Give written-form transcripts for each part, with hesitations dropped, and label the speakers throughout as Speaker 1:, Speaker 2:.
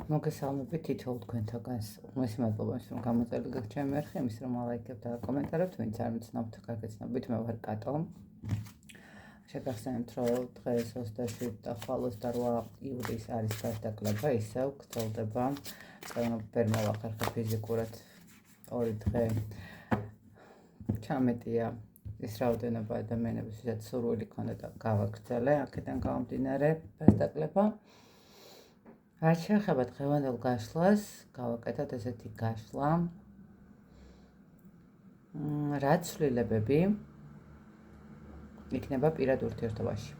Speaker 1: მოგესალმებით თითოეულ თქვენთაგანს. მადლობა იმის რომ გამოწერილ ჩემი არხი, იმის რომ ლაიქებთ და კომენტარებთ, ვინც არ მიცნობთ, კარგი ცნობით, მე ვარ კატო. შეგახსენებთ, რომ დღეს 27 და ხვალ 28 ივლისს არის დასაკლება, ისევ გრძელდება. ვერ მოვახერხე ფიზიკურად 2 დღე. ჩამეტია ის რაოდენობა ადამიანების, ვისაც სურვილი ქონდა და გავაგრძელე, აქედან გამომდინარე დასაკლება. რაც შეეხება დღევანდელ გაშლას, გავაკეთოთ ესეთი გაშლა. რა ცვლილებები იქნება პირად ურთიერთობაში.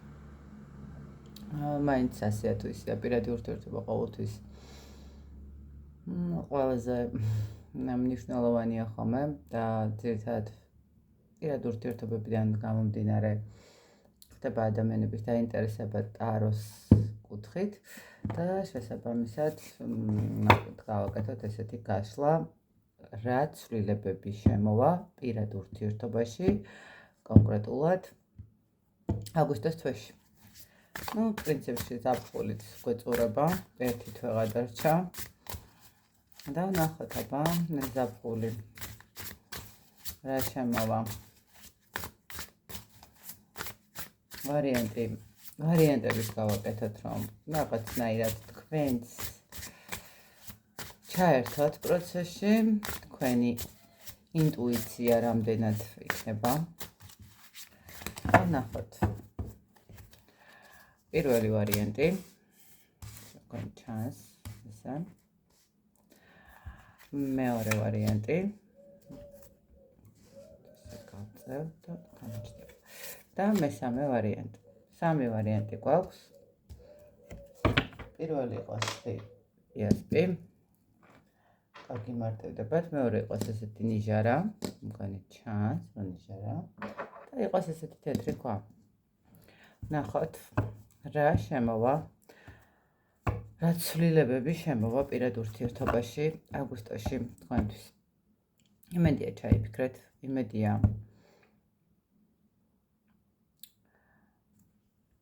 Speaker 1: მაინც ასეა თუ ისეა პირადი ურთიერთობა ყოველთვის ყველაზე მნიშვნელოვანია ხოლმე და ძირითადად პირად ურთიერთობებიდან გამომდინარე ხდება ადამიანების დაინტერესება ტაროს კუთხით და შესაბამისად გავაკეთოთ ესეთი გაშლა, რა ცვლილებები შემოვა პირად ურთიერთობაში, კონკრეტულად აგვისტოს თვეში. პრინციპში ზაფხულით გვეწურება, ერთი თვე გადარჩა და ვნახოთ აბა ზაფხული რა შემოვა. ვარიანტების გავაკეთოთ, რომ რაღაცნაირად თქვენს ჩაერთოთ პროცესში, თქვენი ინტუიცია რამდენად იქნება. ვნახოთ. პირველი ვარიანტი, თქვენ ჩანს ესა. მეორე ვარიანტი. გავწევ და გამოჩნდება. და მესამე ვარიანტი. სამი ვარიანტი გვაქვს. პირველი იყოს ESP. კარგი მარტივდებათ. მეორე იყოს ესეთი ნიჟარა, მგონი ჩანს, რომ ნიჟარა. და იყოს ესეთი თეთრი ქვა. ნახოთ, რა შემოვა, რა ცვლილებები შემოვა პირად ურთიერთობაში აგვისტოში თქვენთვის. იმედია ჩაიფიქრეთ, იმედია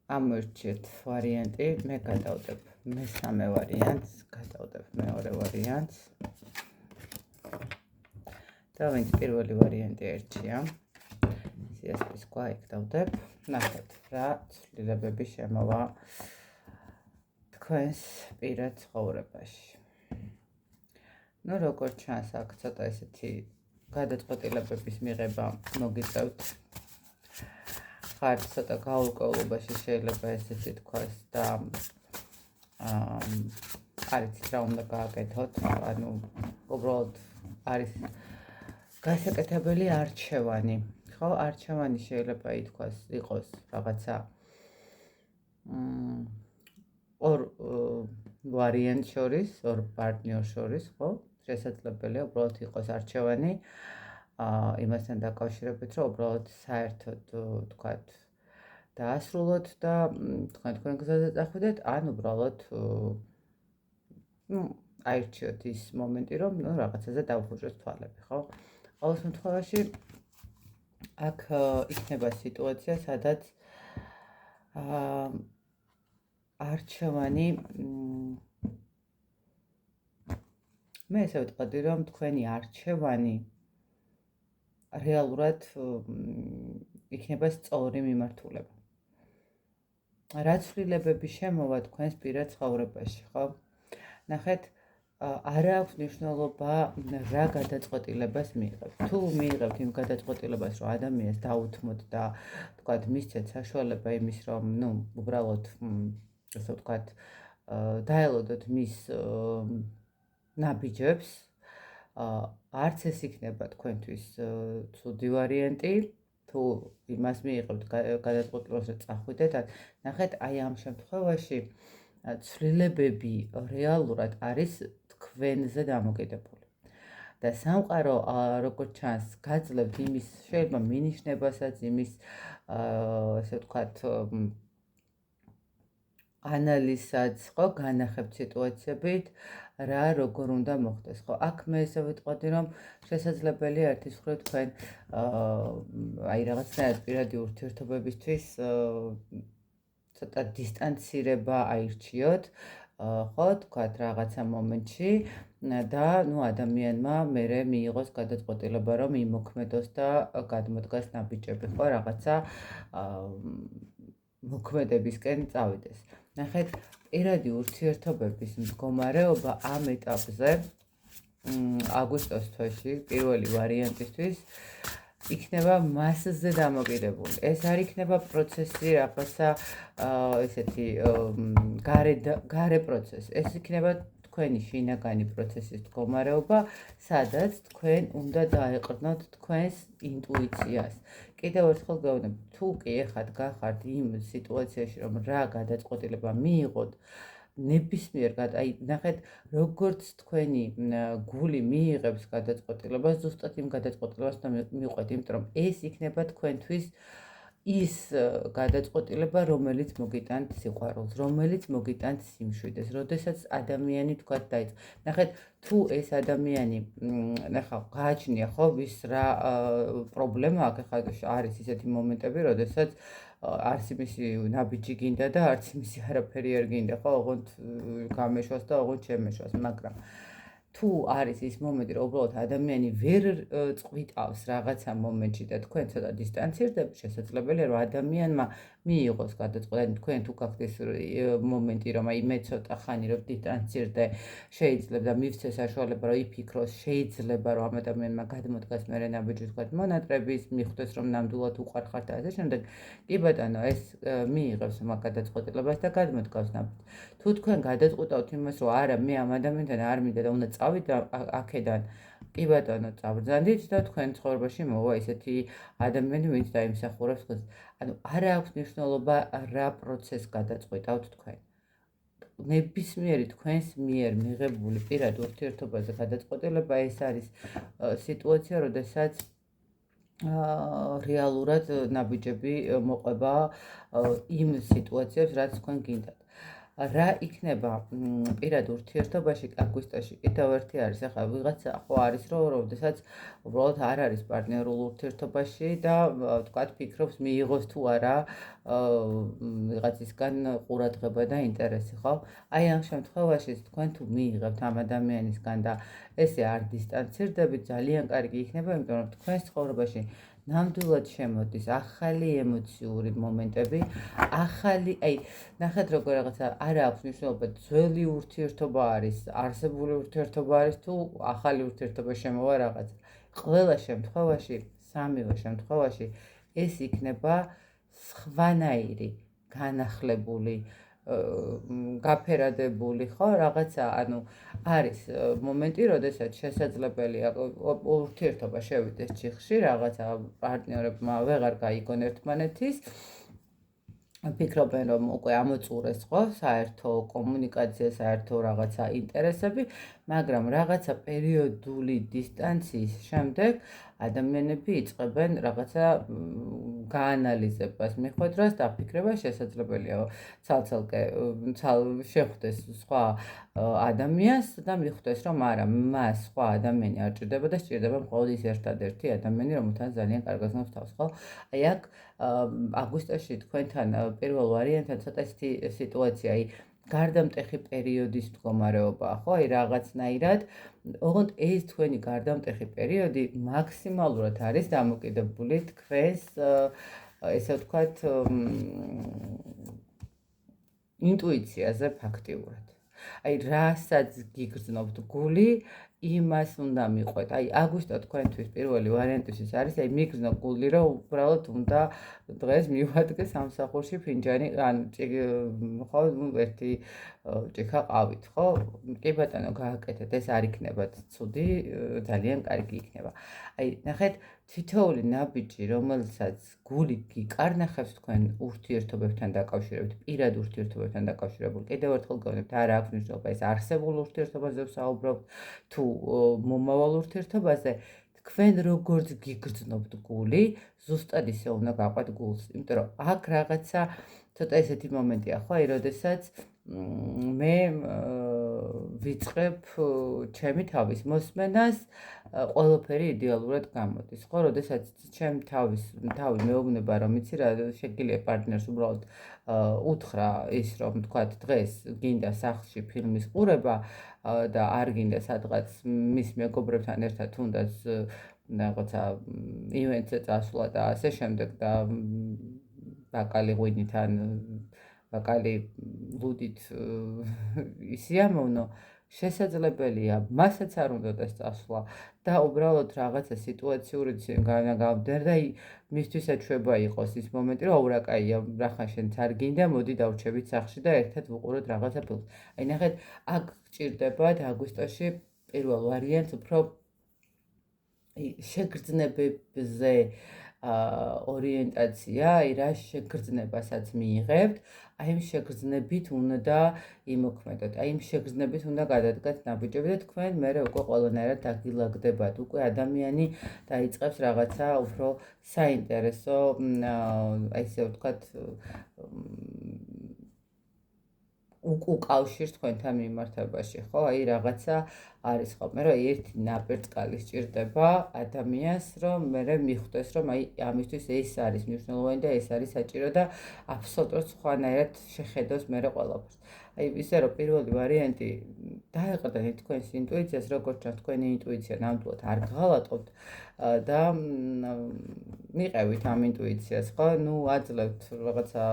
Speaker 1: ამორჩეთ ვარიანტი, მე გადავდებ მესამე ვარიანტს, გადავდებ მეორე ვარიანტს. და ვინც პირველი ვარიანტი ერჩია, ESP-ის ქვა იქ დავდებ. ნახოთ, რა ცვლილებები შემოვა თქვენს პირად ცხოვრებაში. როგორც ჩანს, აქ ცოტა ესეთი გადაწყვეტილებების მიღება მოგიწევთ. ხართ ცოტა გაურკვევლობაში შეიძლება ესეთი თქვას და არ იცით რა უნდა გააკეთოთ, ანუ უბრალოდ არის გასაკეთებელი არჩევანი. ხო, არჩევანი შეიძლება იყოს რაღაცა ორ ვარიანტ შორის, ორ პარტნიორ შორის, ხო? შესაძლებელია უბრალოდ იყოს არჩევანი იმასთან დაკავშირებით, რომ უბრალოდ საერთოდ თქვათ დაასრულოთ და თქვენ გზაზე წახვიდეთ, ან უბრალოდ აირჩიოთ ის მომენტი, რომ რაღაცაზე დავუხუჭოთ თვალები, ხო? ყოველ შემთხვევაში აქ იქნება სიტუაცია, სადაც არჩევანი მე ესე ვიტყოდი, რომ თქვენი არჩევანი რეალურად იქნება სწორი მიმართულება. რა ცვლილებები შემოვა თქვენს პირად ცხოვრებაში, ხო? ნახეთ, არ აქვს მნიშვნელობა რა გადაწყვეტილებას მიიღებთ. თუ მიიღებთ იმ გადაწყვეტილებას, რომ ადამიანს დაუთმოთ და თქვათ მისცეთ საშუალება იმის, რომ უბრალოდ ასე ვთქვათ, დაელოდოთ მის ნაბიჯებს, არც ეს იქნება თქვენთვის ცუდი ვარიანტი, თუ იმას მიიღებთ გადაწყვეტილებას, რომ წახვიდეთ. ნახეთ, აი ამ შემთხვევაში ცვლილებები რეალურად არის თქვენზე დამოკიდებული. და სამყარო, როგორც ჩანს, გაძლევთ იმის შეიძლება მინიშნებასაც, იმის ასე ვთქვათ ანალიზსაც, ხო, განახებთ სიტუაციებით, რა როგორ უნდა მოხდეს, ხო? აქ მე ესე ვიტყოდი, რომ შესაძლებელია ერთის მხრივ თქვენ აი რაღაცნაირად პირადი ურთიერთობებისთვის ცოტა დისტანცირება აირჩიოთ, ხო, თქვათ რაღაცა მომენტში და ნუ ადამიანმა მერე მიიღოს გადაწყვეტილება, რომ იმოქმედოს და გადმოდგას ნაბიჯები, ხო, რაღაცა მოქმედებისკენ წავიდეს. ნახეთ, პირადი ურთიერთობების მდგომარეობა ამ ეტაპზე აგვისტოს თვეში პირველი ვარიანტისთვის იქნება მასზე დამოკიდებული. ეს არ იქნება პროცესი რაღაცა ესეთი გარე პროცესი. ეს იქნება თქვენი შინაგანი პროცესის მდგომარეობა, სადაც თქვენ უნდა დაეყრდნოთ თქვენს ინტუიციას. კიდევ ერთხელ გეუბნები, თუ კი ეხად გახართ იმ სიტუაციაში, რომ რა გადაწყვეტილება მიიღოთ, ნებისმიერ აი ნახეთ როგორც თქვენი გული მიიღებს გადაწყვეტილებას ზუსტად იმ გადაწყვეტილებას უნდა მივყვეთ, იმიტომ რომ ეს იქნება თქვენთვის ის გადაწყვეტილება, რომელიც მოგიტანთ სიყვარულს, რომელიც მოგიტანთ სიმშვიდეს, როდესაც ადამიანი თქვათ დაიწყო. ნახეთ, თუ ეს ადამიანი ნახავ გააჩნია ხო ვის რა პრობლემა აქ ახლა არის ისეთი მომენტები, როდესაც არც იმისი ნაბიჯი გინდა და არც იმისი არაფერი არ გინდა, ხო, ოღონდ გამეშვას და ოღონდ შემეშვას, მაგრამ თუ არის ის მომენტი, რომ უბრალოდ ადამიანი ვერ წვიტავს რაღაცა მომენტში და თქვენ ცოტა დისტანცირდებით, შესაძლებელია რომ ადამიანმა მიიღოს გადაწყვეტილება, თქვენ თუ გაქვთ ეს მომენტი, რომ აი მე ცოტა ხანი რომ დისტანცირდე, შეიძლება და მივცე საშუალება რომ იფიქროს, შეიძლება რომ ამ ადამიანმა გადმოდგას მერე ნაბიჯი თქვათ მონატრების, მიხვდეს რომ ნამდვილად უყარხართ და ასე შემდეგ. კი ბატონო, ეს მიიღებს მაგ გადაწყვეტილებას და გადმოდგავს ნაბიჯი. თუ თქვენ გადაწყვეტავთ იმას, რომ არა, მე ამ ადამიანთან არ მინდა და უნდა წავიდე აქედან, კი ბატონო, წაბრძანდით და თქვენ ცხოვრებაში მოვა ისეთი ადამიანი, ვინც დაიმსახურებს თქვენს. ანუ არ აქვს მნიშვნელობა რა პროცესს გადაწყვეტავთ თქვენ. ნებისმიერი თქვენს მიერ მიღებული პირად ურთიერთობაზე გადაწყვეტილება ეს არის სიტუაცია, როდესაც რეალურად ნაბიჯები მოყვება იმ სიტუაციებს, რაც თქვენ გინდათ. რა იქნება პირად ურთიერთობაში აგვისტოში კიდევ ერთი არის, ახლა ვიღაცა ხო არის, რომ როდესაც უბრალოდ არ არის პარტნიორულ ურთიერთობაში და თქვათ ფიქრობს მიიღოს თუ არა ვიღაცისგან ყურადღება და ინტერესი, ხო? აი ამ შემთხვევაში თქვენ თუ მიიღებთ ამ ადამიანისგან და ესე არ დისტანცირდებით, ძალიან კარგი იქნება, იმიტომ რომ თქვენს ცხოვრებაში ნამდვილად შემოდის ახალი ემოციური მომენტები, ახალი, აი, ნახეთ როგორ რაღაცა არ აქვს მნიშვნელობა, ძველი ურთიერთობა არის, არსებული ურთიერთობა არის თუ ახალი ურთიერთობა შემოვა რაღაცა. ყველა შემთხვევაში, სამივე შემთხვევაში ეს იქნება სხვანაირი, განახლებული, გაფერადებული, ხო, რაღაცა, ანუ არის მომენტი, როდესაც შესაძლებელია ურთიერთობა შევიდეს ჩიხში, რაღაცა პარტნიორებმა ვეღარ გაიგონ ერთმანეთის, ფიქრობენ, რომ უკვე ამოწურეს ხო, საერთო კომუნიკაცია, საერთო რაღაცა ინტერესები, მაგრამ რაღაცა პერიოდული დისტანციის შემდეგ ადამიანები იწყებენ რაღაცა გაანალიზებას, მიხვედრას, დაფიქრებას, შესაძლებელია ცალ-ცალკე შეხვდეს სხვა ადამიანს და მიხვდეს, რომ არა, მას სხვა ადამიანი არ ჭირდება და სჭირდება მხოლოდ ის ერთადერთი ადამიანი, რომელთან ძალიან კარგად გნობს თავს, ხო? აი აქ აგვისტოში თქვენთან პირველ ვარიანტად ცოტა ისეთი სიტუაცია, აი გარდამტეხი პერიოდის მდგომარეობაა, ხო? აი რაღაცნაირად, ოღონდ ეს თქვენი გარდამტეხი პერიოდი მაქსიმალურად არის დამოკიდებული თქვენს ესე ვთქვათ ინტუიციაზე ფაქტიურად. აი რასაც გიგრძნობთ გული, იმას უნდა მიყვეთ. აი აგვისტო თქვენთვის პირველი ვარიანტისთვის არის, აი მიგრძნო გული, რომ უბრალოდ უნდა დღეს მივადგე სამსახურში ფინჯანი, ან ხო, ერთი ჭიქა ყავით, ხო? კი ბატონო, გააკეთეთ, ეს არ იქნება ცუდი, ძალიან კარგი იქნება. აი ნახეთ, თითოეული ნაბიჯი, რომელსაც გული გიკარნახებს თქვენ ურთიერთობებთან დაკავშირებით, პირად ურთიერთობებთან დაკავშირებული, კიდევ ერთხელ გეუბნებთ, არ აქვს მნიშვნელობა ეს არსებულ ურთიერთობაზე ვსაუბრობთ, თუ მომავალ ურთიერთობაზე, თქვენ როგორც გიგრძნობთ გული, ზუსტად ისე უნდა გაყვეთ გულს, იმიტომ რომ აქ რაღაცა ცოტა ესეთი მომენტია, ხო, აი, როდესაც მე ვიწყებ ჩემი თავის მოსმენას, ყველაფერი იდეალურად გამოდის. ხო, როდესაც ჩემ თავი მეუბნება, რომ იცი რა, შეგიძლია პარტნიორს უბრალოდ უთხრა ის, რომ თქვათ დღეს გინდა სახლში ფილმის ყურება და არ გინდა სადღაც მის მეგობრებთან ერთად თუნდაც რაღაცა ივენტზე წასვლა და ასე შემდეგ და ბაკალი ღვინით ან ბაკალი ლუდით ისიამოვნო შესაძლებელია, მასაც არ უნდადეს წასვლა და უბრალოდ რაღაცა სიტუაციური განაგავდერ და მისთვის ეჩვება იყოს ის მომენტი, რომ აუ რა კაია, რახან შენც არ გინდა, მოდი დავრჩებით სახლში და ერთად ვუყუროთ რაღაცა ფილმს. აი ნახეთ, აქ გჭირდებათ აგვისტოში პირველ ვარიანტს უფრო შეგრძნებებზე ორიენტაცია, აი რა შეგრძნებასაც მიიღებთ, აი იმ შეგრძნებით უნდა იმოქმედოთ, აი იმ შეგრძნებით უნდა გადადგათ ნაბიჯები და თქვენ მერე უკვე ყველანაირად დაგილაგდებათ, უკვე ადამიანი დაიწყებს რაღაცა უფრო საინტერესო, აი ესე ვთქვათ, უკავშირს თქვენთან მიმართებაში, ხო? აი რაღაცა არის ხოლმე, რომ ერთი ნაპერწკალი სჭირდება ადამიანს, რომ მერე მიხვდეს, რომ აი ამისთვის ეს არის მნიშვნელოვანი და ეს არის საჭირო და აბსოლუტურად სხვანაირად შეხედოს მერე ყველაფერს. აი ისე რომ პირველი ვარიანტი დაეყრდნით თქვენს ინტუიციას, როგორც ჩანს თქვენი ინტუიცია ნამდვილად არ გღალატობთ და მიყევით ამ ინტუიციას, ხო? ნუ აძლევთ რაღაცა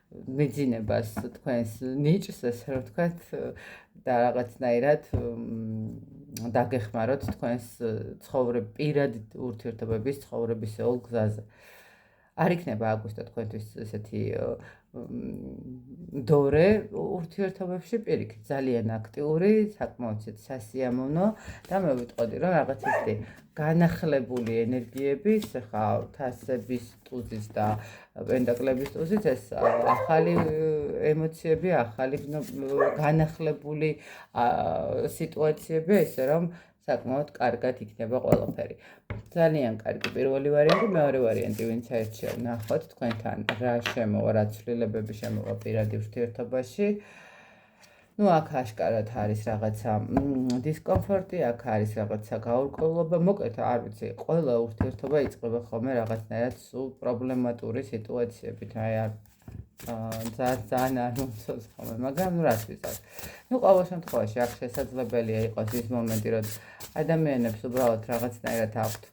Speaker 1: მეძინებას თქვენს ნიჭს, ესე რომ ვთქვათ, და რაღაცნაირად დაგეხმაროთ თქვენს პირადი ურთიერთობების ცხოვრებისეულ გზაზე. არ იქნება აგვისტო თქვენთვის ესეთი დორე ურთიერთობებში, პირიქით, ძალიან აქტიური, საკმაოდ სასიამოვნო და მე ვიტყოდი, რომ რაღაც ისეთი განახლებული ენერგიების, ხა თასების ტუზის და პენტაკლების ტუზის ეს ახალი ემოციები, ახალი განახლებული სიტუაციები, ესე რომ საკმაოდ კარგად იქნება ყველაფერი. ძალიან კარგი პირველი ვარიანტი, მეორე ვარიანტი, ვინც აირჩია, ნახოთ თქვენთან რა შემოვა, რა ცვლილებები შემოვა პირადი ურთიერთობაში. ნუ აქ აშკარად არის რაღაცა დისკომფორტი, აქ არის რაღაცა გაურკვევლობა, მოკლედ არ ვიცი, ყველა ურთიერთობა იწყება ხოლმე რაღაცნაირად სულ პრობლემატური სიტუაციებით, აი არ ძალიან არ მომწონს ხოლმე, მაგრამ ნუ რას ვიზარ. ნუ ყოველ შემთხვევაში აქ შესაძლებელია იყოს ის მომენტი, რომ ადამიანებს უბრალოდ რაღაცნაირად აქვთ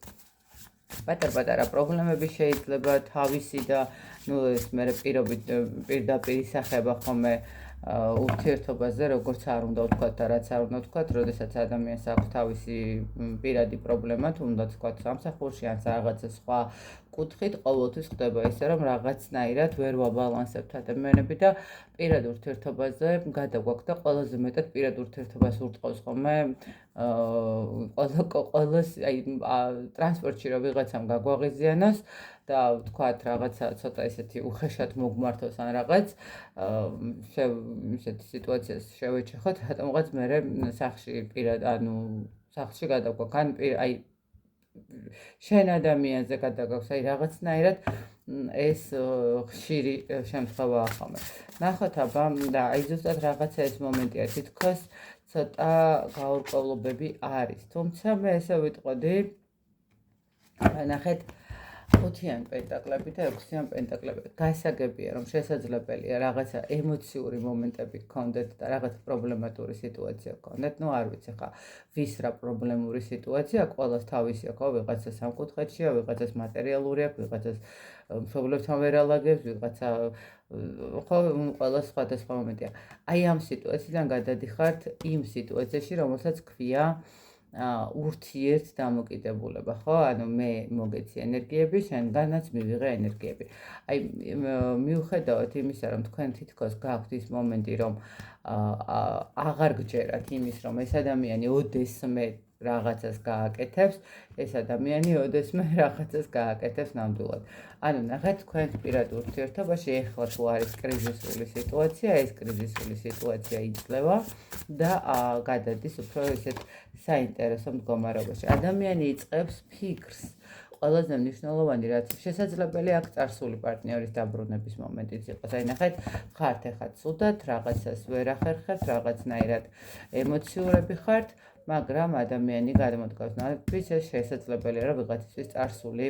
Speaker 1: პატარ-პატარა პრობლემები შეიძლება თავისი და ნუ ეს მერე პირდაპირ ისახება ხოლმე ურთიერთობაზე, როგორც არ უნდა ვთქვათ და რაც არ უნდა ვთქვათ, როდესაც ადამიანს აქვს თავისი პირადი პრობლემა, თუნდაც ვთქვათ სამსახურში ან რაღაცა სხვა კუთხით, ყოველთვის ხდება ისე, რომ რაღაცნაირად ვერ ვაბალანსებთ ადამიანები და პირად ურთიერთობაზე გადაგვაქვს და ყველაზე მეტად პირად ურთიერთობას ურტყავს ხოლმე ყველას აი ტრანსპორტში რომ ვიღაცამ გაგვაღიზიანოს და ვთქვათ რაღაცა ცოტა ისეთი უხეშად მოგმართოს ან რაღაც ისეთი სიტუაციას შევეჩეხოთ, რატომღაც მერე სახლში პირად ანუ სახლში გადაგვაქვს ან აი შენ ადამიანზე გადაგაქვს, აი რაღაცნაირად ეს ხშირი შემთხვევაა ხოლმე. ნახოთ აბა და აი ზუსტად რაღაცა ეს მომენტია, თითქოს ცოტა გაურკვევლობები არის. თუმცა მე ესე ვიტყოდი, ნახეთ 5-იან პენტაკლები და 6-იან პენტაკლები. გასაგებია, რომ შესაძლებელია რაღაცა ემოციური მომენტები გქონდეთ და რაღაც პრობლემატური სიტუაცია გქონდეთ. ნუ არ ვიცი ხა, ვის რა პრობლემური სიტუაცია, ყველას თავისი აქვს, ვიღაცა სამკუთხედშია, ვიღაცას მატერიალური აქვს, ვიღაცას მშობლებთან ვერ ალაგებს, ვიღაცა ხო, ყველას სხვადასხვა მომენტია. აი ამ სიტუაციიდან გადადიხართ იმ სიტუაციაში, რომელსაც ქვია ურთიერთ დამოკიდებულება, ხო? ანუ მე მოგეცი ენერგიები, შენგანაც მივიღე ენერგიები. აი მიუხედავად იმისა, რომ თქვენ თითქოს გაქვთ ის მომენტი, რომ აღარ გჯერათ იმის, რომ ეს ადამიანი ოდესმე რაღაცას გააკეთებს, ეს ადამიანი ოდესმე რაღაცას გააკეთებს ნამდვილად. ანუ ნახეთ, თქვენ პირად ურთიერთობაში ეხლა თუ არის კრიზისული სიტუაცია, ეს კრიზისული სიტუაცია იძლევა და გადადის უფრო ისეთ საინტერესო მდგომარეობაში. ადამიანი იწყებს ფიქრს ყველაზე მნიშვნელოვანი რაც შესაძლებელი აქ წარსული პარტნიორის დაბრუნების მომენტიც იყოს. აი ნახეთ, ხართ ეხლა ცუდად, რაღაცას ვერ ახერხებთ, რაღაცნაირად ემოციურები ხართ, მაგრამ ადამიანი გადმოდგავს ნაკლებს, ეს შესაძლებელია, რომ ვიღაცისთვის წარსული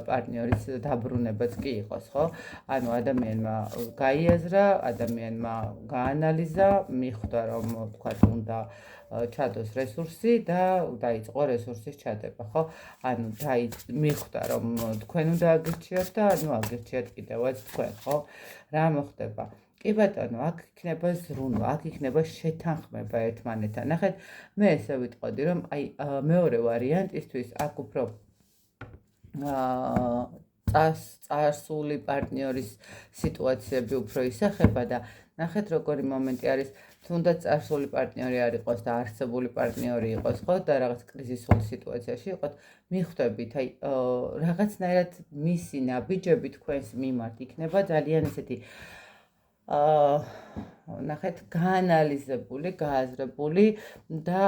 Speaker 1: პარტნიორის დაბრუნებაც კი იყოს, ხო? ანუ ადამიანმა გაიაზრა, ადამიანმა გაანალიზა, მიხვდა, რომ თქვათ, უნდა ჩადოს რესურსი და დაიწყო რესურსის ჩადება, ხო? ანუ მიხვდა, რომ თქვენ უნდა აგირჩიოთ და ანუ აგირჩიათ კიდევაც თქვენ, ხო? რა მოხდება? კი ბატონო, აქ იქნება ზრუნვა, აქ იქნება შეთანხმება ერთმანეთთან. ნახეთ, მე ესე ვიტყოდი, რომ აი მეორე ვარიანტისთვის აქ უფრო წარსული პარტნიორის სიტუაციები უფრო ისახება და ნახეთ, როგორი მომენტი არის, თუნდაც წარსული პარტნიორი არ იყოს და არსებული პარტნიორი იყოს, ხო, და რაღაც კრიზისულ სიტუაციაში იყოთ, მიხვდებით, აი რაღაცნაირად მისი ნაბიჯები თქვენს მიმართ იქნება ძალიან ესეთი ნახეთ, გაანალიზებული, გააზრებული და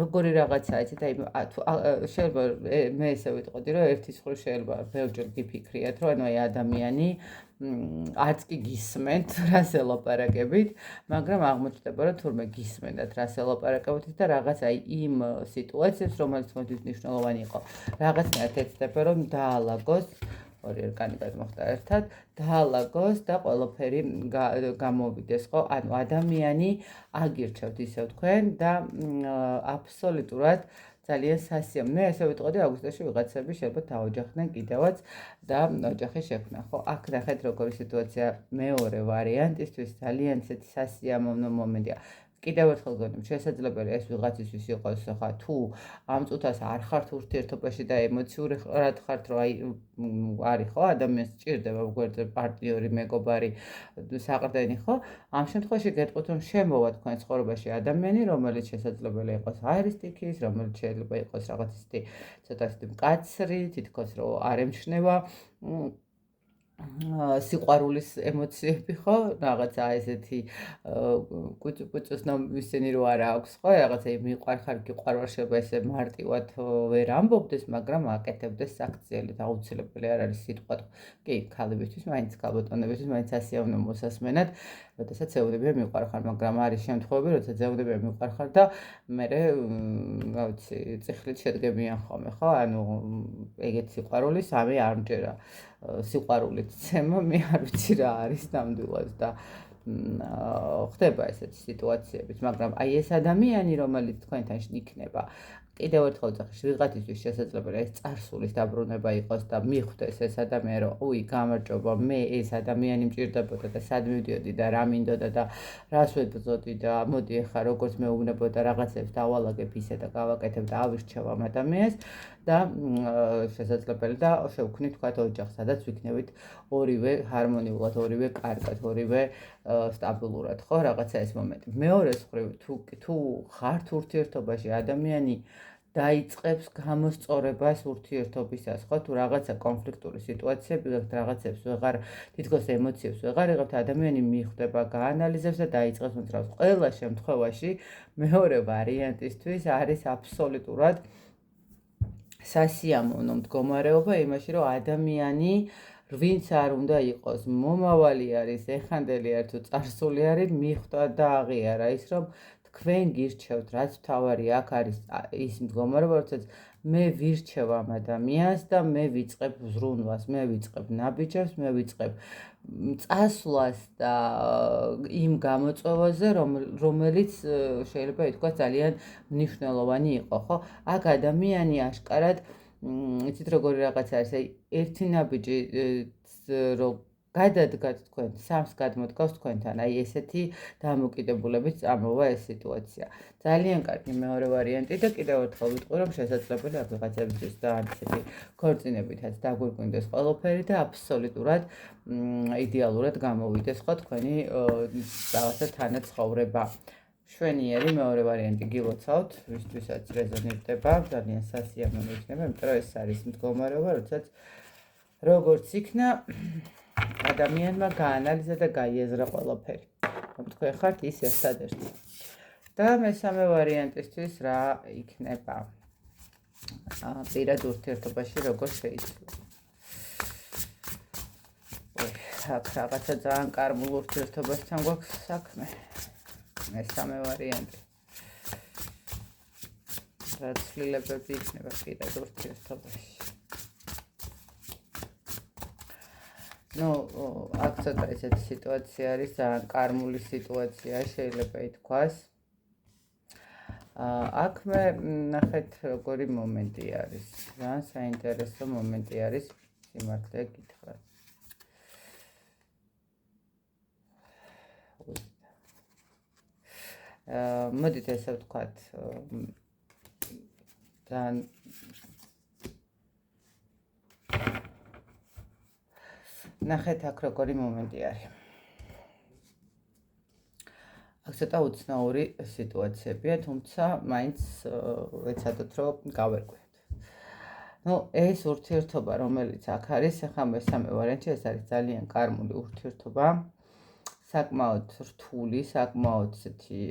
Speaker 1: როგორი რაღაცაა, იცით, აი შეიძლება მე ესე ვიტყოდი, რომ ერთის მხრივ შეიძლება ბევრჯერ გიფიქრიათ, რომ ანუ აი ადამიანი არც კი გისმენთ, რას ელაპარაკებით, მაგრამ აღმოჩნდება, რომ თურმე გისმენდათ, რას ელაპარაკებით და რაღაც აი იმ სიტუაციებს, რომელიც თქვენთვის მნიშვნელოვანი იყო, რაღაცნაირად ეცდება, რომ დაალაგოს ორი ერკანი გადმოხდა ერთად, დაალაგოს და ყველაფერი გამოვიდეს, ხო? ანუ ადამიანი აგირჩევთ ისევ თქვენ და აბსოლუტურად ძალიან სასიამოვნო. მე ესე ვიტყოდი, აგვისტოში ვიღაცები შეიძლება დაოჯახდნენ კიდევაც და ოჯახი შექმნა, ხო? აქ ნახეთ როგორი სიტუაცია მეორე ვარიანტისთვის ძალიან ისეთი სასიამოვნო მომენტია. კიდევ ერთხელ გონებ, შესაძლებელია ეს ვიღაცისთვის იყოს, ხა თუ ამ წუთას არ ხართ ურთიერთობაში და ემოციურად ხართ, რომ აი არის ხო, ადამიანს სჭირდება გვერდზე პარტნიორი, მეგობარი, საყრდენი, ხო? ამ შემთხვევაში გეტყვით, რომ შემოვა თქვენ ცხოვრებაში ადამიანი, რომელიც შესაძლებელია იყოს აერისტიქის, რომელიც შეიძლება იყოს რაღაც ისეთი ცოტა ისეთი მკაცრი, თითქოს რომ არ ემჩნევა სიყვარულის ემოციები, ხო? რაღაცა ესეთი კუჭუს ისინი რო არა აქვს, ხო? რაღაცა მიყვარხარ, გიყვარვარ, შეიძლება ესე მარტივად ვერ ამბობდეს, მაგრამ აკეთებდეს საქციელით, აუცილებელი არ არის სიტყვა. კი, ქალებისთვის, მაინც ქალბატონებისთვის, მაინც ასიამოვნო მოსასმენად, როდესაც ეუბნებიან მიყვარხარ, მაგრამ არის შემთხვევები, როდესაც ეუბნებიან მიყვარხარ და მერე, რა ვიცი, წიხლით შედგებიან ხოლმე, ხო? ანუ ეგეთი სიყვარული სამი არ მჯერა. სიყვარულით ცემა, მე არ ვიცი რა არის ნამდვილად და ხდება ესეთი სიტუაციებიც, მაგრამ აი ეს ადამიანი, რომელიც თქვენთან იქნება, კიდევ ერთხელ ვწახი, ვიღაცისთვის შესაძლებელია ეს წარსულის დაბრუნება იყოს და მიხვდეს ეს ადამიანი, რომ უი, გამარჯობა, მე ეს ადამიანი მჭირდებოდა და სად მივდიოდი და რა მინდოდა და რას ვებრძოდი და მოდი ახლა როგორც მეუბნებოდა რაღაცებს დავალაგებ ისე და გავაკეთებ და ავირჩევ ამ ადამიანს და შესაძლებელი და შევქმნით თქვათ ოჯახს, სადაც ვიქნებით ორივე ჰარმონიულად, ორივე კარგად, ორივე სტაბილურად, ხო, რაღაცა ეს მომენტი. მეორეს მხრივ, თუ ხართ ურთიერთობაში ადამიანი დაიწყებს გამოსწორებას ურთიერთობისას, ხო, თუ რაღაცა კონფლიქტური სიტუაციები გაქვთ, რაღაცებს ვეღარ თითქოს ემოციებს ვეღარ იღებთ, ადამიანი მიხვდება, გაანალიზებს და დაიწყებს მოძრაობას. ყველა შემთხვევაში მეორე ვარიანტისთვის არის აბსოლუტურად სასიამოვნო მდგომარეობა იმაში, რომ ადამიანი ვინც არ უნდა იყოს, მომავალი არის, ეხანდელი არის თუ წარსული არის, მიხვდა და აღიარა ის, რომ თქვენ გირჩევთ, რაც თავარი აქ არის ის მდგომარეობა, როდესაც მე ვირჩევ ამ ადამიანს და მე ვიწყებ ზრუნვას, მე ვიწყებ ნაბიჯებს, მე ვიწყებ წასვლას და იმ გამოწვევაზე, რომელიც შეიძლება ითქვა ძალიან მნიშვნელოვანი იყო, ხო? აქ ადამიანი აშკარად იცით როგორი რაღაც არის, აი ერთი ნაბიჯი რო გადადგათ თქვენ, სამს გადმოდგავს თქვენთან, აი ესეთი დამოკიდებულებით წამოვა ეს სიტუაცია. ძალიან კარგი მეორე ვარიანტი და კიდევ ერთხელ ვიტყვი, რომ შესაძლებელია ვიღაცებისთვის და ისეთი ქორწინებითაც დაგვირგვინდეს ყველაფერი და აბსოლუტურად იდეალურად გამოვიდეს ხო თქვენი რაღაცა თანაცხოვრება. შვენიერი მეორე ვარიანტი გილოცავთ, ვისთვისაც რეზონირდება, ძალიან სასიამოვნო იქნება, იმიტომ რომ ეს არის მდგომარეობა, როდესაც როგორც იქნა ადამიანმა გაანალიზა და გაიაზრა ყველაფერი. თქვენ ხართ ის ერთადერთი. და მესამე ვარიანტისთვის რა იქნება? პირად ურთიერთობაში როგორ შეიძლება. აქ რაღაცა ძალიან კარგულ ურთიერთობასთან გვაქვს საქმე. მესამე ვარიანტი. რა ცვლილებები იქნება პირად ურთიერთობაში. აქ ცოტა ესეთი სიტუაცია არის, ძალიან კარმული სიტუაცია შეიძლება ითქვას. აქ მე ნახეთ როგორი მომენტი არის. ძალიან საინტერესო მომენტი არის, სიმართლე გითხრათ. მოდით ესე ვთქვათ, ძალიან ნახეთ აქ როგორი მომენტი არის. აქ ცოტა უცნაური სიტუაციებია, თუმცა მაინც ვეცადოთ, რომ გავერკვიოთ. ეს ურთიერთობა, რომელიც აქ არის, ახლა მესამე ვარიანტი, ეს არის ძალიან კარმული ურთიერთობა. საკმაოდ რთული, საკმაოდ ესეთი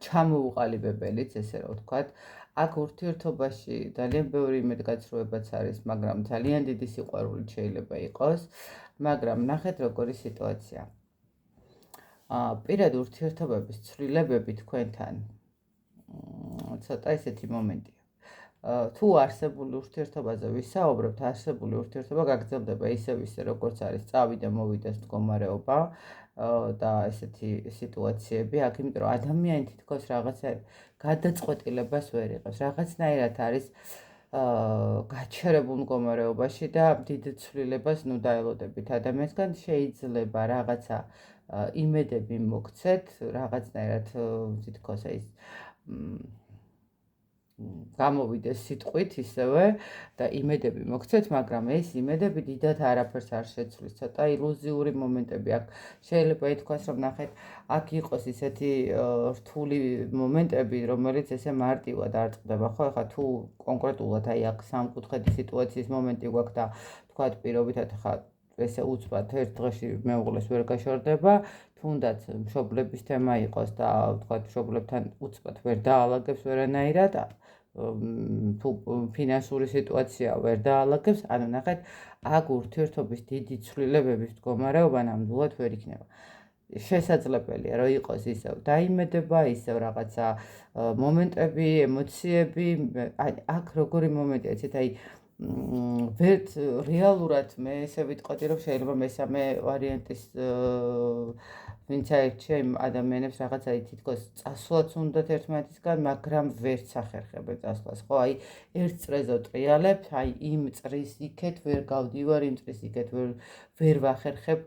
Speaker 1: ჩამოუყალიბებელიც, ესე რომ ვთქვათ. აქ ურთიერთობაში ძალიან ბევრი იმედგაცრუებაც არის, მაგრამ ძალიან დიდი სიყვარული შეიძლება იყოს, მაგრამ ნახეთ როგორი სიტუაცია. პირად ურთიერთობების ცვლილებები თქვენთან ცოტა ესეთი მომენტია. თუ არსებული ურთიერთობაზე ვისაუბრებთ, არსებული ურთიერთობა გაგრძელდება ისევ როგორც არის, წავიდა მოვიდეს მდგომარეობა და ესეთი სიტუაციები, აქ იმიტომ რომ ადამიანი თითქოს რაღაცა გადაწყვეტილებას ვერ იღებს, რაღაცნაირად არის გაჩერებულ მდგომარეობაში და დიდ ცვლილებას დაელოდებით ადამიანისგან, შეიძლება რაღაცა იმედები მოგცეთ, რაღაცნაირად თითქოს ის გამოვიდეს სიტყვით ისევე და იმედები მოგცეთ, მაგრამ ეს იმედები დიდად არაფერს არ შეცვლის, ცოტა ილუზიური მომენტები აქ შეიძლება ითქვას, რომ ნახეთ, აქ იყოს ისეთი რთული მომენტები, რომელიც ესე მარტივად არ წყდება, ხო, ახლა თუ კონკრეტულად აი აქ სამკუთხედი სიტუაციის მომენტი გვაქვს და თქვათ პირობითად ხა ესე უცბად ერთ დღეში მეუღლეს ვერ გაშორდება, თუნდაც მშობლების თემა იყოს და თქვათ მშობლებთან უცბად ვერ დაალაგებს ვერანაირად, თუ ფინანსური სიტუაცია ვერ დაალაგებს, ანუ ნახეთ, აქ ურთიერთობის დიდი ცვლილებების მდგომარეობა ნამდვილად ვერ იქნება. შესაძლებელია, რომ იყოს ისევ დაიმედება, ისევ რაღაცა მომენტები, ემოციები, აქ როგორი მომენტია, იცით, აი ვერც რეალურად მე ესე ვიტყოდი, რომ შეიძლება მესამე ვარიანტის ვინც აირჩია იმ ადამიანებს რაღაცა თითქოს წასვლაც უნდათ ერთმანეთისგან, მაგრამ ვერც ახერხებენ წასვლას, ხო, აი ერთ წრეზე ტრიალებ, აი იმ წრის იქეთ ვერ გავდივარ, იმ წრის იქეთ ვერ ვახერხებ,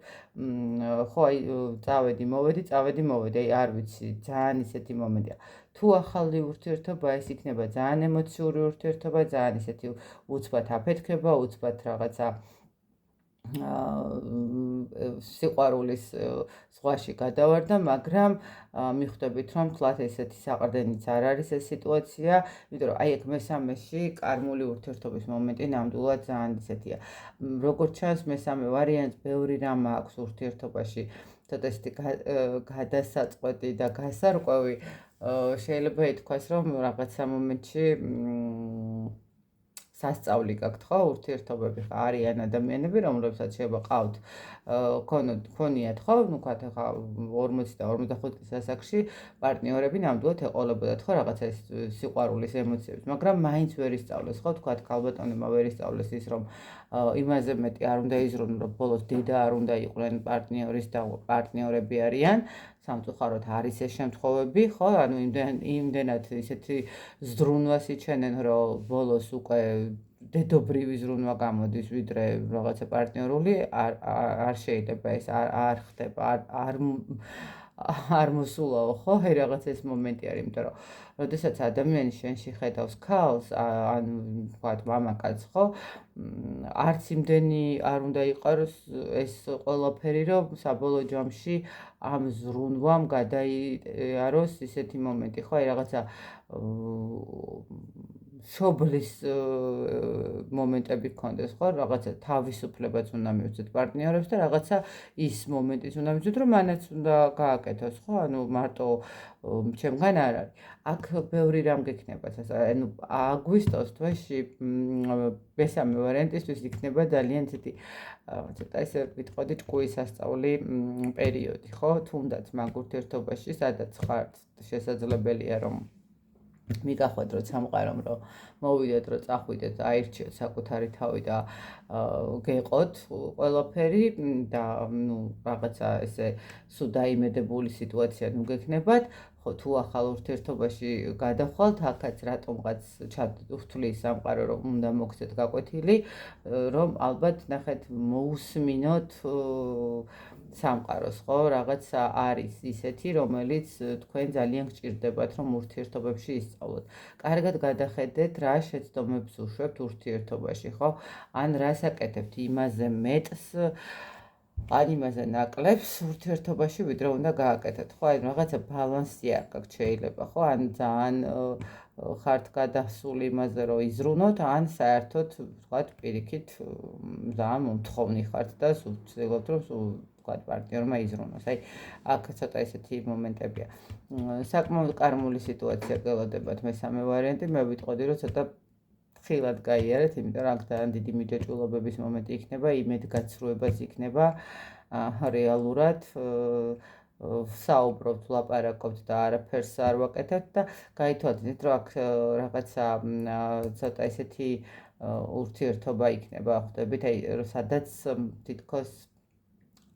Speaker 1: ხო, აი წავედი, მოვედი, აი არ ვიცი, ძალიან ისეთი მომენტია. თუ ახალი ურთიერთობა ეს იქნება ძალიან ემოციური ურთიერთობა, ძალიან ისეთი უცბად აფეთქება, უცბად რაღაცა სიყვარულის ზღვაში გადავარდა, მაგრამ მიხვდებით, რომ თლათ ესეთი საყრდენიც არ არის ეს სიტუაცია, იმიტომ რომ აი ეგ მესამეში კარმული ურთიერთობის მომენტი ნამდვილად ძალიან ისეთია. როგორც ჩანს, მესამე ვარიანტს ბევრი რამ აქვს ურთიერთობაში, ცოტა ესეთი გადასაწყვეტი და გასარკვევი, შეიძლება ითქვას, რომ რაღაცა მომენტში სასწავლი გაქვთ, ხო, ურთიერთობები ხა არიან ადამიანები, რომლებსაც შეიძლება ყავთ ქონიათ, ხო, ვთქვათ, ხა 40 და 45 წლის ასაკში პარტნიორები ნამდვილად ეყოლებოდათ, ხო, რაღაცა სიყვარულის ემოციებს, მაგრამ მაინც ვერ ისწავლეს, ხო, ვთქვათ, ქალბატონებმა ვერ ისწავლეს ის, რომ იმაზე მეტი არ უნდა იზრუნონ, რომ ბოლოს დედა არ უნდა იყვნენ პარტნიორის და პარტნიორები არიან. სამწუხაროდ არის ეს შემთხვევები, ხო, ანუ იმდენად ისეთი ზრუნვას იჩენენ, რომ ბოლოს უკვე დედობრივი ზრუნვა გამოდის, ვიდრე რაღაცა პარტნიორული, არ შეიძლება ეს, არ ხდება, არ მოსულაო, ხო, აი რაღაც ეს მომენტი არის, იმიტომ რომ როდესაც ადამიანი შენში ხედავს ქალს, ან ვთქვათ, მამაკაცს, ხო, არც იმდენი არ უნდა იყაროს ეს ყველაფერი, რომ საბოლოო ჯამში ამ ზრუნვამ გადაიაროს ისეთი მომენტი, ხო, აი რაღაცა სობლის მომენტები გქონდეს, ხო? რაღაცა თავისუფლებაც უნდა მივცეთ პარტნიორებს და რაღაცა ის მომენტიც უნდა მივცეთ, რომ მანაც უნდა გააკეთოს, ხო? ანუ მარტო ჩემგან არ არის. აქ ბევრი რამ გექნება, ანუ აგვისტოს თვეში მესამე ვარიანტისთვის იქნება ძალიან ცოტა ესე ვიტყოდი ჭკუის სასწაული პერიოდი, ხო? თუნდაც მაგ ურთიერთობაში, სადაც ხართ, შესაძლებელია რომ მიგახვედროთ სამყარომ, რომ მოვიდეთ, რომ წახვიდეთ, აირჩიოთ საკუთარი თავი და გეყოთ ყველაფერი და რაღაცა ესე სულ დაიმედებული სიტუაცია ნუ გექნებათ, ხო თუ ახალ ურთიერთობაში გადახვალთ, აქაც რატომღაც ჩავთვლის სამყარო, რომ უნდა მოგცეთ გაკვეთილი, რომ ალბათ ნახეთ მოусმინოთ სამყაროს, ხო, რაღაცა არის ისეთი, რომელიც თქვენ ძალიან გჭირდებათ, რომ ურთიერთობებში ისწავლოთ. კარგად გადახედეთ, რა შეცდომებს უშვებთ ურთიერთობაში, ხო? ან რას აკეთებთ იმაზე მეტს, ან იმაზე ნაკლებს ურთიერთობაში, ვიდრე უნდა გააკეთოთ, ხო? აი რაღაცა ბალანსი არ გაქვთ შეიძლება, ხო? ან ძალიან ხართ გადასული იმაზე, რომ იზრუნოთ, ან საერთოდ, ვთქვათ, პირიქით ძალიან მომთხოვნი ხართ და სულ ვცდილობთ, რომ ვთქვათ, პარტნიორმა იზრუნოს. აი, აქ ცოტა ესეთი მომენტებია. საკმაოდ კარმული სიტუაცია გელოდებათ მესამე ვარიანტი, მე ვიტყოდი, რომ ცოტა ხილად გაიარეთ, იმიტომ რომ აქ ძალიან დიდი მიჯაჭვულობების მომენტი იქნება, იმედგაცრუებაც იქნება რეალურად საუბრობთ, ლაპარაკობთ და არაფერს არ ვაკეთებთ და გაითვალისწინეთ, რომ აქ რაღაცა ცოტა ესეთი ურთიერთობა იქნება, ხვდებით, აი, სადაც თითქოს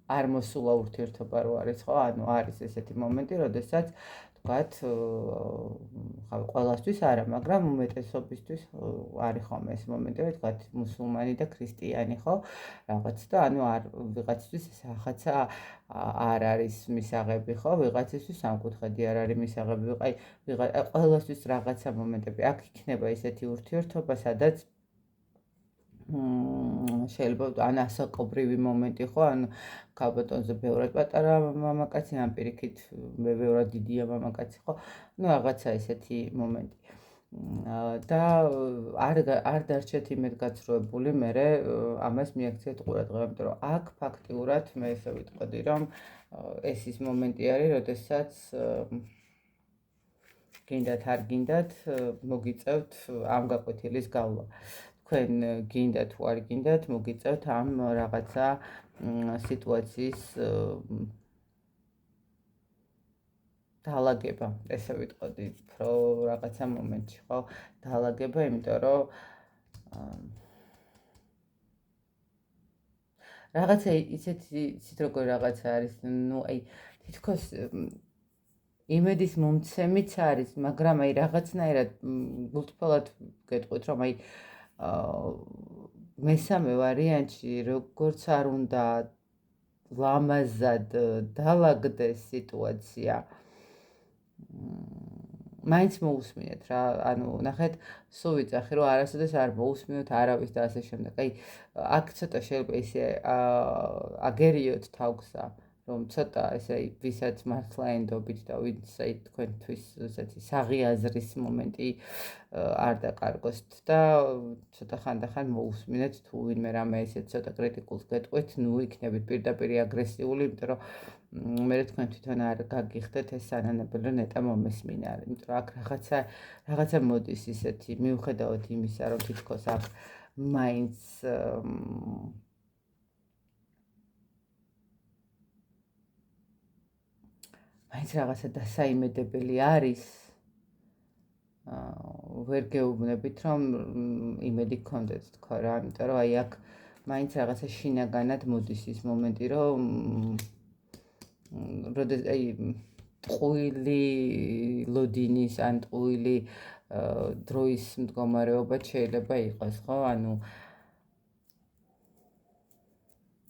Speaker 1: არ მოსულა ურთიერთობა რო არის, ხო? ანუ არის ესეთი მომენტი, როდესაც ვთქვათ, ყველასთვის არა, მაგრამ უმეტესობისთვის არის ხოლმე ეს მომენტები, ვთქვათ, მუსულმანი და ქრისტიანი, ხო? რაღაც და ანუ არ ვიღაცისთვის რაღაცა არ არის მისაღები, ხო? ვიღაცისთვის სამკუთხედი არ არის მისაღები. აი, ყველასთვის რაღაცა მომენტები. აქ იქნება ესეთი ურთიერთობა, სადაც შეიძლება ან ასაკობრივი მომენტი, ხო? ან ქალბატონზე ბევრად პატარა მამაკაცი, ან პირიქით ბევრად დიდია მამაკაცი, ხო? ну რაღაცა ესეთი მომენტი. და არ დარჩეთ იმედგაცრუებული, მე ამას მიაქციეთ ყურადღება, იმიტომ რომ აქ ფაქტიურად მე ესე ვიტყოდი, რომ ეს ის მომენტი არის, როდესაც გინდათ არ გინდათ, მოგიწევთ ამ გაკვეთილის გავლა. თქვენ გინდათ თუ არ გინდათ, მოგიწევთ ამ რაღაცა სიტუაციის დაალაგება, ესე ვიტყოდი, რო რაღაცა მომენტში, ხო, დაალაგება, იმიტომ რომ რაღაცა ისეთი როგორ რაღაცა არის, ну, აი, თითქოს იმედის მომცემიც არის, მაგრამ აი რაღაცნაირად გულწრფელად გეტყვით, რომ აი მესამე ვარიანტში როგორც არ უნდა ლამაზად დაალაგდეს სიტუაცია, მაინც მოусმინეთ რა, ანუ ნახეთ, სულ ვიძახი, რომ არასოდეს არ მოусმინოთ არავის და ასე შემდეგ. აი, აქ ცოტა შეიძლება ისე აგერიოთ თავს, რომ ცოტა ესე ვისაც მართლა ენდობით და ვინც აი თქვენთვის ესეთი საღიაზრის მომენტი არ დაკარგოს და ცოტა ხანდახან მოусმინეთ თუ ვინმე რამე ესე ცოტა კრიტიკულს გეტყვით, ნუ იქნებით პირდაპირ აგრესიული, იმიტომ რომ მე თქვენ თვითონ არ გაგიხდეთ ეს სანანებელი, რომ ნეტა მომესმინა, იმიტომ რომ აქ რაღაცა მოდის ისეთი, მიუხედავად იმისა, რომ თითქოს აქ მაინც რაღაცა დასაიმედებელი არის, ვერ გეუბნებით, რომ იმედი გქონდეთ თქვა რა, იმიტომ რომ აი აქ მაინც რაღაცა შინაგანად მოდის ის მომენტი, რომ აი ტყუილი ლოდინის ან ტყუილი დროის მდგომარეობა შეიძლება იყოს, ხო? ანუ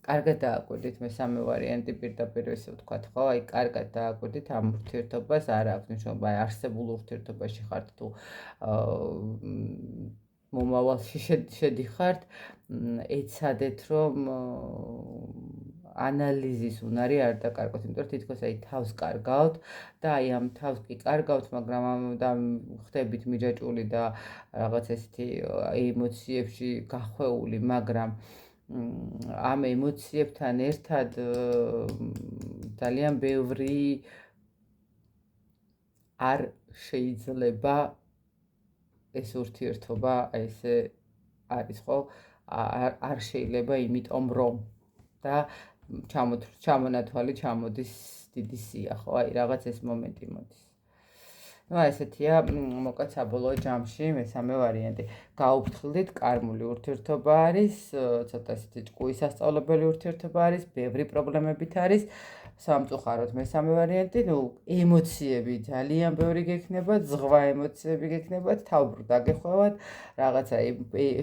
Speaker 1: კარგად დააკვირდით მესამე ვარიანტი პირდაპირ ესე ვთქვათ, ხო? აი კარგად დააკვირდით ამ ურთიერთობას, არ აქვს მნიშვნელობა, აი არსებულ ურთიერთობაში ხართ თუ მომავალში შედიხართ, ეცადეთ რომ ანალიზის უნარი არ დაკარგოთ, იმიტომ რომ თითქოს აი თავს კარგავთ და აი ამ თავს კი კარგავთ, მაგრამ და ხდებით მიჯაჭვული და რაღაც ესეთი ემოციებში გახვეული, მაგრამ ამ ემოციებთან ერთად ძალიან ბევრი არ შეიძლება ეს ურთიერთობა აი ესე არის ხო არ შეიძლება იმიტომ რომ და ჩამონათვალი ჩამოდის დიდი სია ხო აი რაღაც ეს მომენტი მოდის ну ესეთია მოკლედ საბოლოო ჯამში მესამე ვარიანტი გაუფრთხილდით კარმული ურთიერთობა არის ცოტა ისეთი ჭკუის სასწავლებელი ურთიერთობა არის ბევრი პრობლემებით არის სამწუხაროდ მესამე ვარიანტი ну ემოციები ძალიან ბევრი გექნებათ ზღვა ემოციები გექნებათ თავბრუ დაგეხვევათ რაღაცა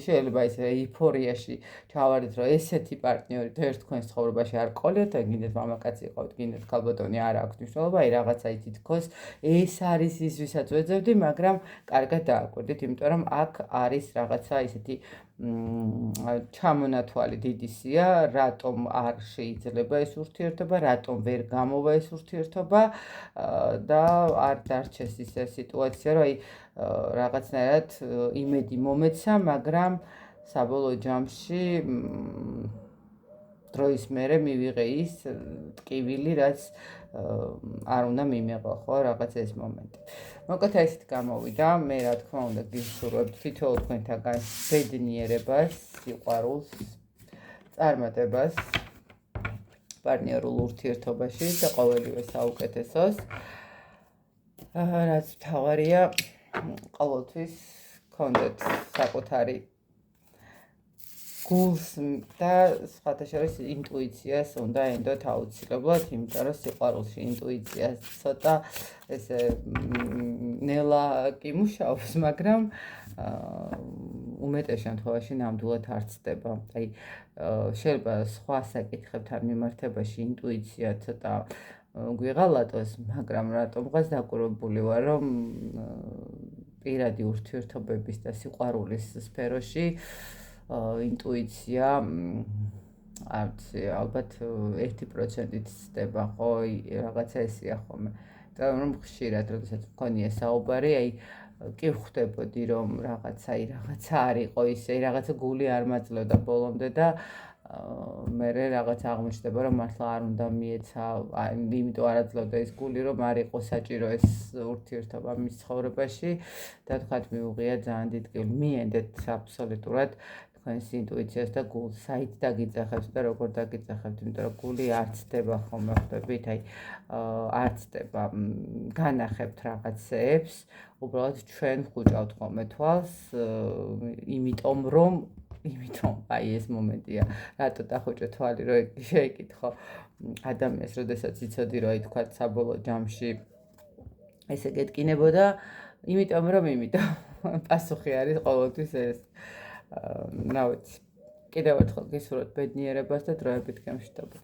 Speaker 1: შეიძლება ის ეიფორიაში ჩავარდეთ რომ ესეთი პარტნიორი ერთ თქვენს ცხოვრებაში არ ყოლიათ და გინდათ მამაკაცი იყავთ გინდათ ქალბატონი არ აქვს მნიშვნელობა აი რაღაცა თითქოს ეს არის ის ვისაც ვეძებდი მაგრამ კარგად დააკვირდით იმიტომ რომ აქ არის რაღაცა ისეთი ჩამონათვალი დიდი სია რატომ არ შეიძლება ეს ურთიერთობა რატომ ვერ გამოვა ეს ურთიერთობა და არ დარჩეს ის სიტუაცია რომ აი რაღაცნაირად იმედი მომეცა მაგრამ საბოლოო ჯამში დროის მერე მივიღე ის ტკივილი რაც არ უნდა მიმეღო ხო რაღაც ეს მომენტი მოკლედ ესეთ გამოვიდა მე რა თქმა უნდა გისურვებთ თითოეულ თქვენთაგან ბედნიერებას სიყვარულს წარმატებას პარტნიორულ ურთიერთობაში და ყოველივე საუკეთესოს რაც მთავარია ყოველთვის გქონდეთ საკუთარი გულს და სხვათა შორის ინტუიციას უნდა ენდოთ აუცილებლად, იმიტომ რომ სიყვარულში ინტუიცია ცოტა ესე ნელა კი მუშაობს, მაგრამ უმეტეს შემთხვევაში ნამდვილად არ ცდება. აი შეიძლება სხვა საკითხებთან მიმართებაში ინტუიცია ცოტა გვიღალატოს, მაგრამ რატომღაც დაკვირვებული ვარ, რომ პირადი ურთიერთობების და სიყვარულის სფეროში ინტუიცია ალბათ 1%-ით ცდება, ხო, რაღაცა ესეა ხოლმე. რომ ხშირად, როდესაც მქონია საუბარი, აი კი ვხვდებოდი, რომ რაღაცა არ იყო ისე, რაღაცა გული არ მაძლევდა ბოლომდე და მე რაღაც აღმოჩნდება, რომ მართლა არ უნდა მიეცა, იმიტომ არ აძლევდა ეს გული, რომ არ იყო საჭირო ეს ურთიერთობა მის ცხოვრებაში და თქვათ მიუღია ძალიან დიდ გულს. მიენდეთ აბსოლუტურად თქვენს ინტუიციას და გულს, საით დაგიძახებთ და როგორ დაგიძახებთ, იმიტომ რომ გული არ ცდება ხოლმე ხვდებით, აი არ ცდება, განახებთ რაღაცებს, უბრალოდ ჩვენ ვხუჭავთ ხოლმე თვალს, იმიტომ აი ეს მომენტია, რატო დახუჭე თვალი, რომ შეეკითხო ადამიანს, როდესაც იცოდი, რომ აი თქვათ საბოლოო ჯამში ესე გეტკინებოდა, იმიტომ პასუხი არის ყოველთვის ეს. ნავით, კიდევ ერთხელ გისურვებთ ბედნიერებას და დროებით გემშვიდობა.